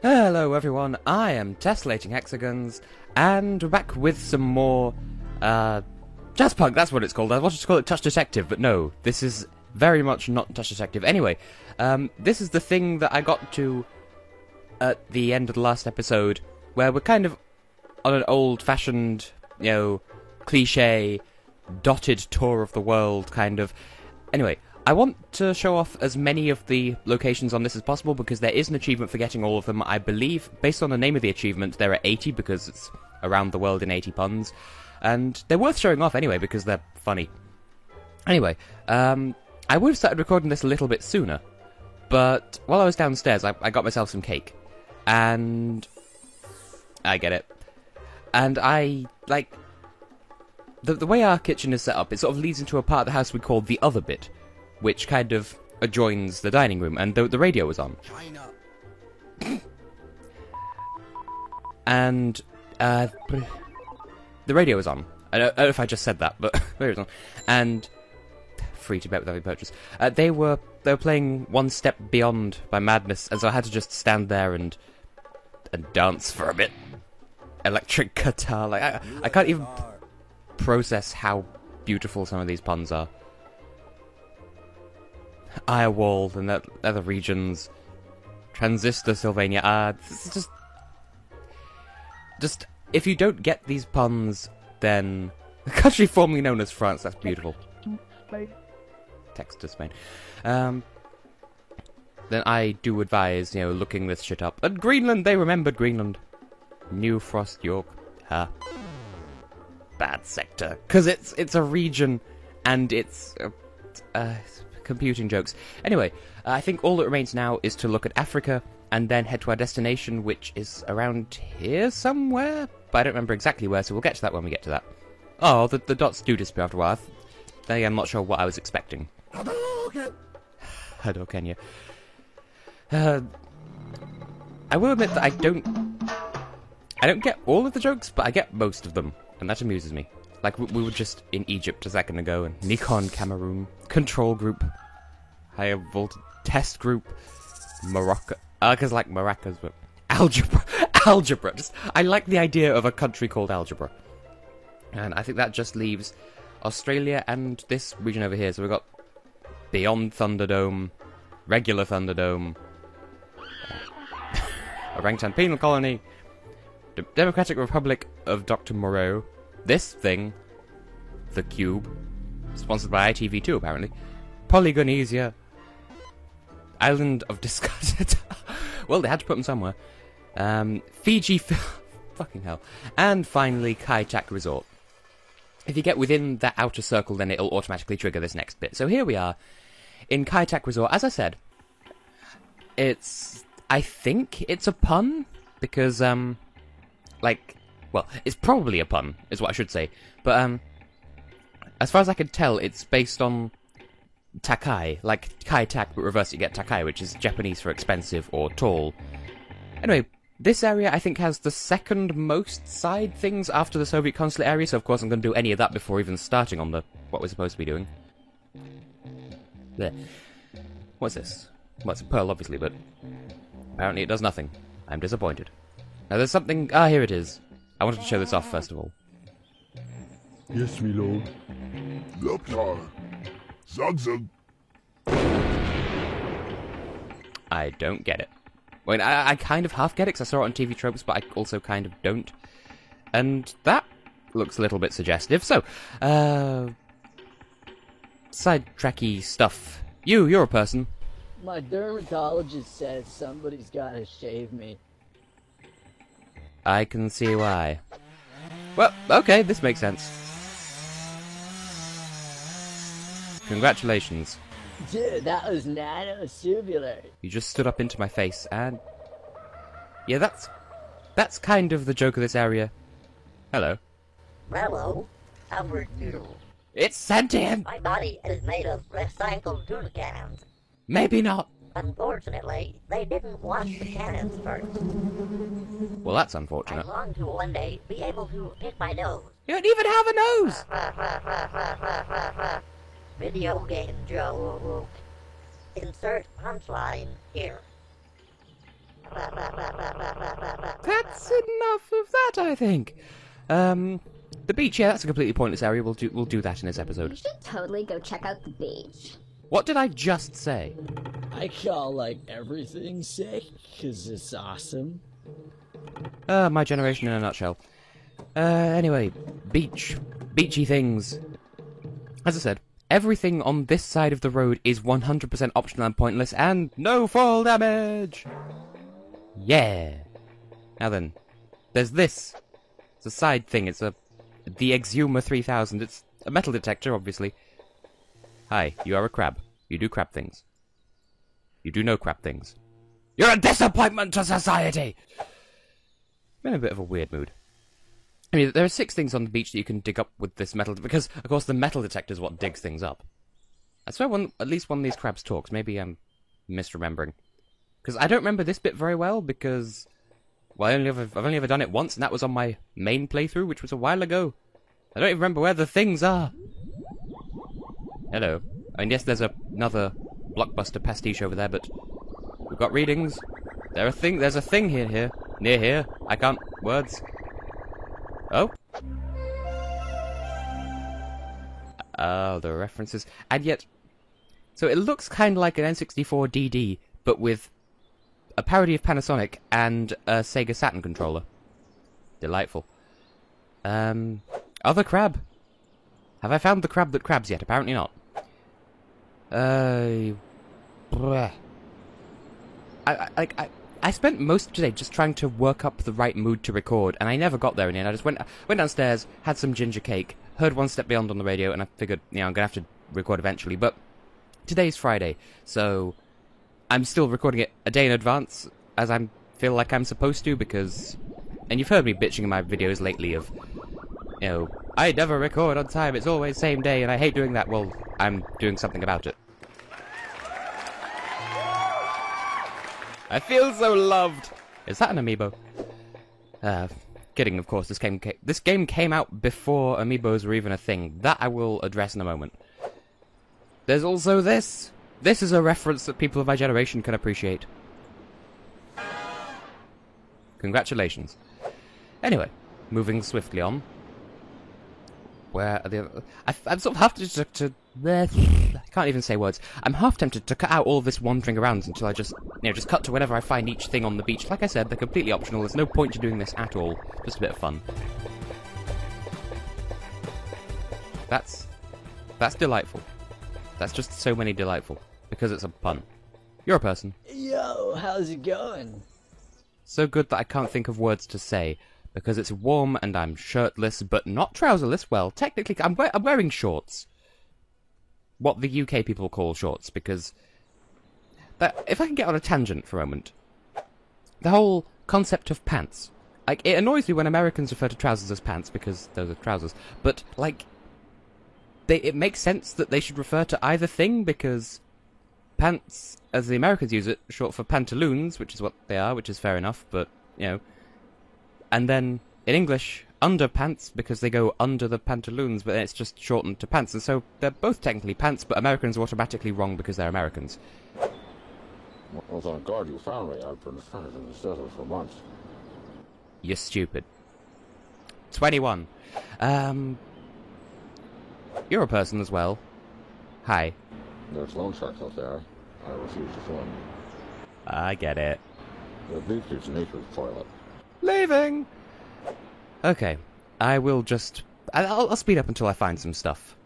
Hello everyone, I am Tessellating Hexagons, and we're back with some more, Jazzpunk, that's what it's called. I wanted to call it Touch Detective, but no, this is very much not Touch Detective. Anyway, this is the thing that I got to at the end of the last episode, where we're kind of on an old-fashioned, cliché, dotted tour of the world, kind of. Anyway, I want to show off as many of the locations on this as possible, because there is an achievement for getting all of them. I believe, based on the name of the achievement, there are 80, because it's around the world in 80 puns. And they're worth showing off anyway, because they're funny. Anyway, I would have started recording this a little bit sooner, but while I was downstairs, I got myself some cake. And I get it. And the way our kitchen is set up, it sort of leads into a part of the house we call the other bit, which kind of adjoins the dining room, and the radio was on. China. And, the radio was on. I don't know if I just said that, but the radio was on. And, free to bet with every purchase. They were playing One Step Beyond by Madness, and so I had to just stand there and dance for a bit. Electric guitar, I can't even process how beautiful some of these puns are. Irewall and the other regions. Transistor Sylvania. It's just if you don't get these puns, then the country formerly known as France. That's beautiful. Text to Spain. Then I do advise, looking this shit up. And Greenland, they remembered Greenland. New Frost York. Bad sector. Because it's a region, and it's computing jokes. Anyway, I think all that remains now is to look at Africa, and then head to our destination, which is around here somewhere? But I don't remember exactly where, so we'll get to that when we get to that. Oh, the dots do disappear after a while. I'm not sure what I was expecting. Hello, Kenya. I will admit that I don't get all of the jokes, but I get most of them, and that amuses me. Like, we were just in Egypt a second ago, and Nikon, Cameroon, Control Group, Higher Voltage Test Group, Morocco, because like maracas, but Algebra, I like the idea of a country called Algebra. And I think that just leaves Australia and this region over here, so we've got Beyond Thunderdome, Regular Thunderdome, Orangutan Penal Colony, Democratic Republic of Dr. Moreau, this thing, The Cube, sponsored by ITV2 apparently, Polygonesia, Island of Discarded, well they had to put them somewhere, Fiji, fucking hell, and finally Kai Tak Resort. If you get within that outer circle, then it'll automatically trigger this next bit. So here we are, in Kai Tak Resort. As I said, I think it's a pun, because, it's probably a pun, is what I should say. But, as far as I can tell, it's based on Takai, like Kai Tak, but reverse you get Takai, which is Japanese for expensive or tall. Anyway, this area, I think, has the second most side things after the Soviet consulate area, so of course I'm going to do any of that before even starting on what we're supposed to be doing. There. What's this? Well, it's a pearl, obviously, but apparently it does nothing. I'm disappointed. Now there's something... here it is. I wanted to show this off, first of all. Yes, my lord. Doctor. Zug. I don't get it. Well, I kind of half get it, because I saw it on TV Tropes, but I also kind of don't. And that looks a little bit suggestive. So, sidetracky stuff. You're a person. My dermatologist says somebody's gotta shave me. I can see why. Well, okay, this makes sense. Congratulations. Dude, that was nanotubular. You just stood up into my face, and... yeah, that's kind of the joke of this area. Hello. Hello, Albert Doodle. It's sentient! My body is made of recycled tuna cans. Maybe not. Unfortunately, they didn't wash the cannons first. Well, that's I unfortunate. long to one day be able to pick my nose. You don't even have a nose! Video game joke. Insert punchline here. That's enough of that, I think. The beach, yeah, that's a completely pointless area. We'll do that in this episode. You should totally go check out the beach. What did I just say? I call, like, everything sick, 'cause it's awesome. My generation in a nutshell. Anyway, beachy things. As I said, everything on this side of the road is 100% optional and pointless, and no fall damage! Yeah! Now then, there's this. It's a side thing, it's the Exuma 3000. It's a metal detector, obviously. Hi, you are a crab. You do crab things. You do know crab things. You're a disappointment to society! I'm in a bit of a weird mood. I mean, there are 6 things on the beach that you can dig up with this metal... Because, of course, the metal detector is what digs things up. I swear at least one of these crabs talks. Maybe I'm misremembering. Because I don't remember this bit very well, because... Well, I've only ever done it once, and that was on my main playthrough, which was a while ago. I don't even remember where the things are. Hello. I mean, yes, there's another blockbuster pastiche over there, but... We've got readings. There's a thing here. Near here. I can't... Words. Oh? Oh, the references. And yet... So it looks kind of like an N64 DD, but with a parody of Panasonic and a Sega Saturn controller. Delightful. Other crab. Have I found the crab that crabs yet? Apparently not. Bleh. I spent most of today just trying to work up the right mood to record, and I never got there in the end. I just went downstairs, had some ginger cake, heard One Step Beyond on the radio, and I figured, I'm gonna have to record eventually. But today's Friday, so I'm still recording it a day in advance, as I feel like I'm supposed to, because... And you've heard me bitching in my videos lately of, I never record on time, it's always same day, and I hate doing that. Well, I'm doing something about it. I feel so loved! Is that an amiibo? Kidding, of course, this game came out before amiibos were even a thing. That I will address in a moment. There's also this! This is a reference that people of my generation can appreciate. Congratulations. Anyway, moving swiftly on. Where are the other... I'm sort of half tempted to... I can't even say words. I'm half tempted to cut out all of this wandering around until I just cut to whenever I find each thing on the beach. Like I said, they're completely optional. There's no point to doing this at all. Just a bit of fun. That's delightful. That's just so many delightful. Because it's a pun. You're a person. Yo, how's it going? So good that I can't think of words to say. Because it's warm and I'm shirtless, but not trouserless. Well, technically, I'm wearing shorts. What the UK people call shorts, because... if I can get on a tangent for a moment. The whole concept of pants. Like, it annoys me when Americans refer to trousers as pants, because those are trousers. But, like... it makes sense that they should refer to either thing, because... Pants, as the Americans use it, short for pantaloons, which is what they are, which is fair enough, but, And then, in English, underpants, because they go under the pantaloons, but then it's just shortened to pants, and so they're both technically pants, but Americans are automatically wrong because they're Americans. Well, thank God you found me. I've been stranded in this desert for months. You're stupid. 21. You're a person as well. Hi. There's loan sharks out there. I refuse to swim. I get it. The beach is nature's toilet. Leaving! Okay, I will just... I'll speed up until I find some stuff.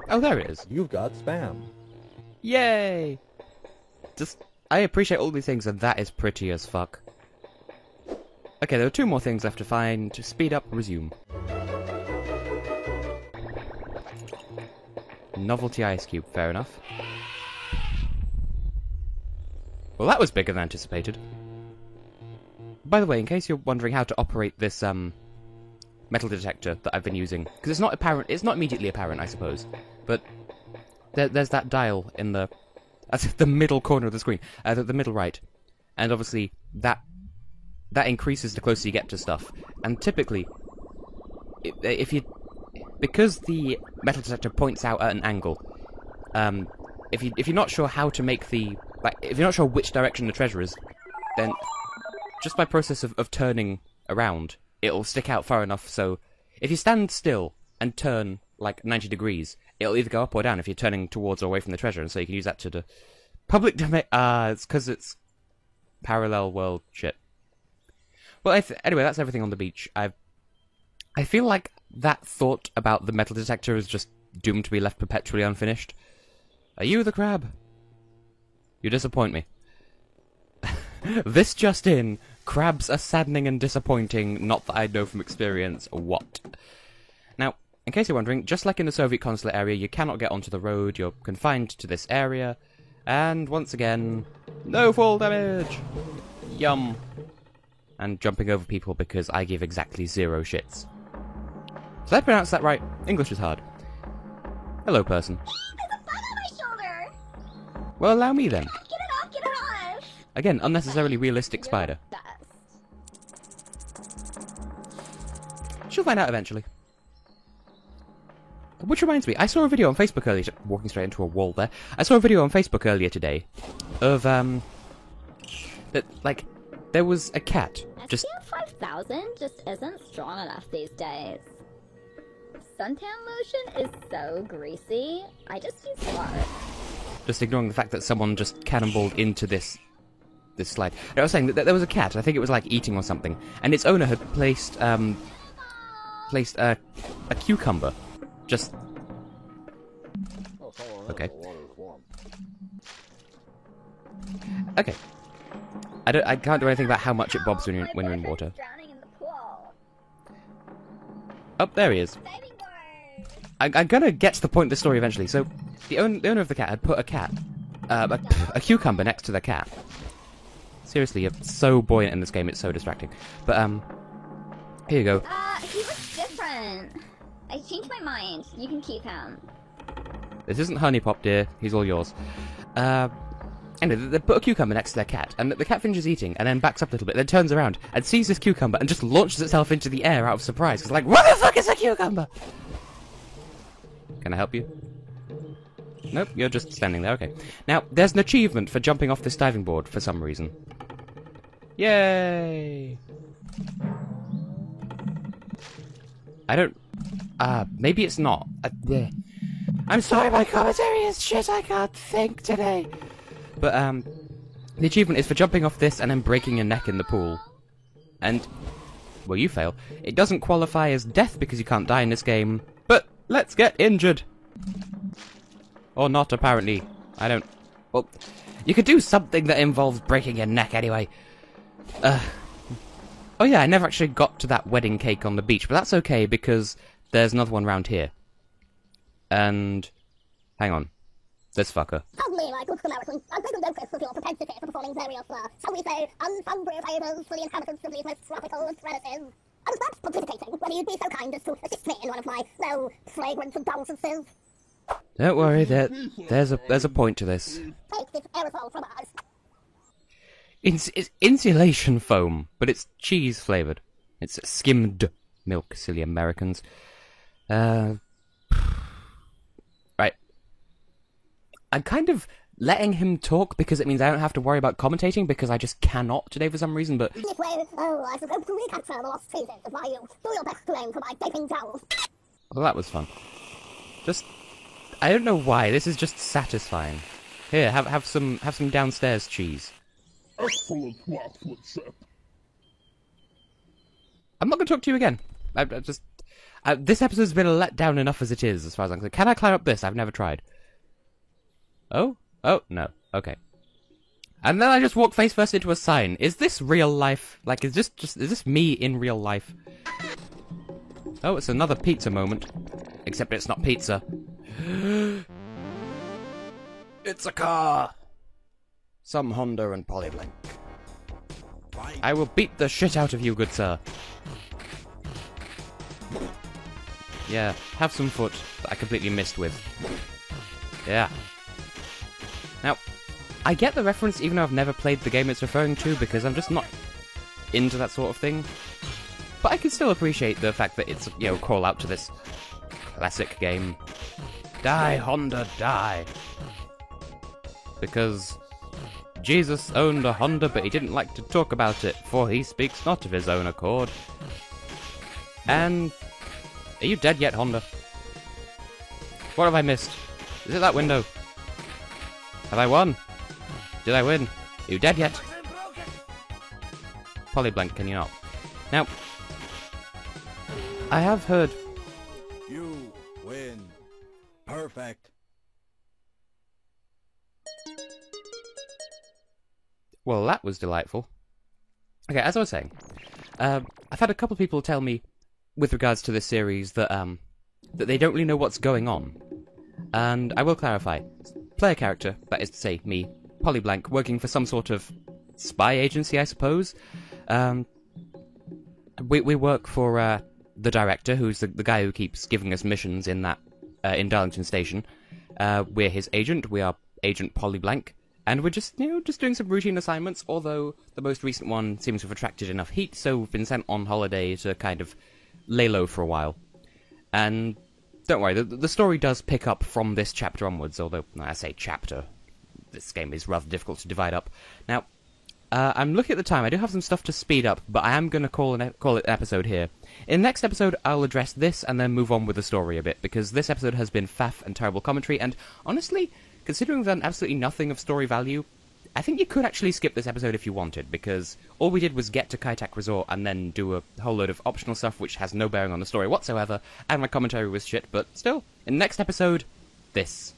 Oh, there it is. You've got spam. Yay! I appreciate all these things, and that is pretty as fuck. Okay, there are 2 more things left to find. To speed up, resume. Novelty ice cube, fair enough. Well, that was bigger than anticipated. By the way, in case you're wondering how to operate this, metal detector that I've been using, because it's not apparent, it's not immediately apparent, I suppose, but there's that dial in the middle corner of the screen, the middle right, and obviously that increases the closer you get to stuff, and typically, if you because the metal detector points out at an angle, if you're not sure how to make if you're not sure which direction the treasure is, then just by process of turning around, it'll stick out far enough so if you stand still and turn like 90 degrees, it'll either go up or down if you're turning towards or away from the treasure, and so you can use that to the public domain. It's because it's parallel world shit. Well, anyway, that's everything on the beach. I feel like that thought about the metal detector is just doomed to be left perpetually unfinished. Are you the crab? You disappoint me. This just in, crabs are saddening and disappointing, not that I know from experience what. Now, in case you're wondering, just like in the Soviet consulate area, you cannot get onto the road, you're confined to this area, and once again, no fall damage! Yum. And jumping over people because I give exactly 0 shits. Did I pronounce that right? English is hard. Hello, person. There's a bug on my shoulder! Well, allow me then. Get it off, get it off! Again, unnecessarily realistic spider. She'll find out eventually. Which reminds me, I saw a video on Facebook earlier... Walking straight into a wall there. I saw a video on Facebook earlier today of, that, like, there was a cat just... SPF 5000 just isn't strong enough these days. Suntan lotion is so greasy. I just use water. Just ignoring the fact that someone just cannonballed into this slide. I was saying that there was a cat, I think it was like eating or something, and its owner had placed a cucumber. Just... Okay. Okay. I can't do anything about how much it bobs when you're in water. Drowning in the pool. Oh, there he is. I'm gonna get to the point of the story eventually. So, the owner of the cat had put a cucumber next to the cat. Seriously, you're so buoyant in this game, it's so distracting. But, here you go. He looks different. I changed my mind. You can keep him. This isn't Honey Pop, dear. He's all yours. Anyway, they put a cucumber next to their cat, and the cat finishes eating, and then backs up a little bit, then turns around, and sees this cucumber, and just launches itself into the air out of surprise. It's like, what the fuck is a cucumber? Can I help you? Nope, you're just standing there, okay. Now, there's an achievement for jumping off this diving board for some reason. Yay! I don't... maybe it's not. I'm sorry, my commentary is shit, I can't think today. But, the achievement is for jumping off this and then breaking your neck in the pool. And, well, you fail. It doesn't qualify as death because you can't die in this game, but let's get injured. Or not, apparently. I don't... Well, you could do something that involves breaking your neck anyway. Oh yeah, I never actually got to that wedding cake on the beach, but that's okay because there's another one round here. And... hang on. This fucker. Suddenly, like good Samaritan, I'm taking notice of your propensity for performing various, shall we say, unfounded favours for the inhabitants of these most tropical premises. I was perhaps participating, whether you'd be so kind as to assist me in one of my, flagrant indulgences. Don't worry, there's a point to this. Take this aerosol from us. It's insulation foam, but it's cheese flavoured. It's skimmed milk, silly Americans. Right. I'm kind of letting him talk because it means I don't have to worry about commentating because I just cannot today for some reason, but... This way, I shall hope to recapture the lost phases of my youth. Do your best to aim for my gaping jowls. Well, that was fun. Just... I don't know why, this is just satisfying. Here, have some downstairs cheese. Excellent workmanship. I'm not going to talk to you again. This episode's been a letdown enough as it is, as far as I'm concerned. Can I climb up this? I've never tried. Oh? Oh, no. Okay. And then I just walk face first into a sign. Is this real life? Like, is this me in real life? Oh, it's another pizza moment. Except it's not pizza. It's a car! Some Honda and Polyblank. I will beat the shit out of you, good sir. Yeah, have some foot that I completely missed with. Yeah. Now, I get the reference even though I've never played the game it's referring to because I'm just not into that sort of thing. But I can still appreciate the fact that it's, call out to this classic game. Die, Honda, die! Because Jesus owned a Honda, but he didn't like to talk about it, for he speaks not of his own accord. And... are you dead yet, Honda? What have I missed? Is it that window? Have I won? Did I win? Are you dead yet? Polyblank, can you not? Now, I have heard... You win. Perfect. Well, that was delightful. Okay, as I was saying, I've had a couple of people tell me, with regards to this series, that that they don't really know what's going on. And I will clarify. Player character, that is to say, me, Polyblank, working for some sort of spy agency, I suppose. We work for the director, who's the guy who keeps giving us missions in that in Darlington Station. We're his agent. We are Agent Polyblank. And we're just doing some routine assignments, although the most recent one seems to have attracted enough heat, so we've been sent on holiday to kind of lay low for a while. And don't worry, the story does pick up from this chapter onwards, although I say chapter. This game is rather difficult to divide up. Now, I'm looking at the time. I do have some stuff to speed up, but I am going to call it an episode here. In the next episode, I'll address this and then move on with the story a bit, because this episode has been faff and terrible commentary, and honestly, considering we've done absolutely nothing of story value, I think you could actually skip this episode if you wanted, because all we did was get to Kaitak Resort and then do a whole load of optional stuff which has no bearing on the story whatsoever, and my commentary was shit, but still, in the next episode, this.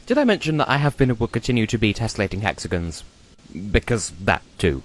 Did I mention that I have been and will continue to be tessellating hexagons? Because that too.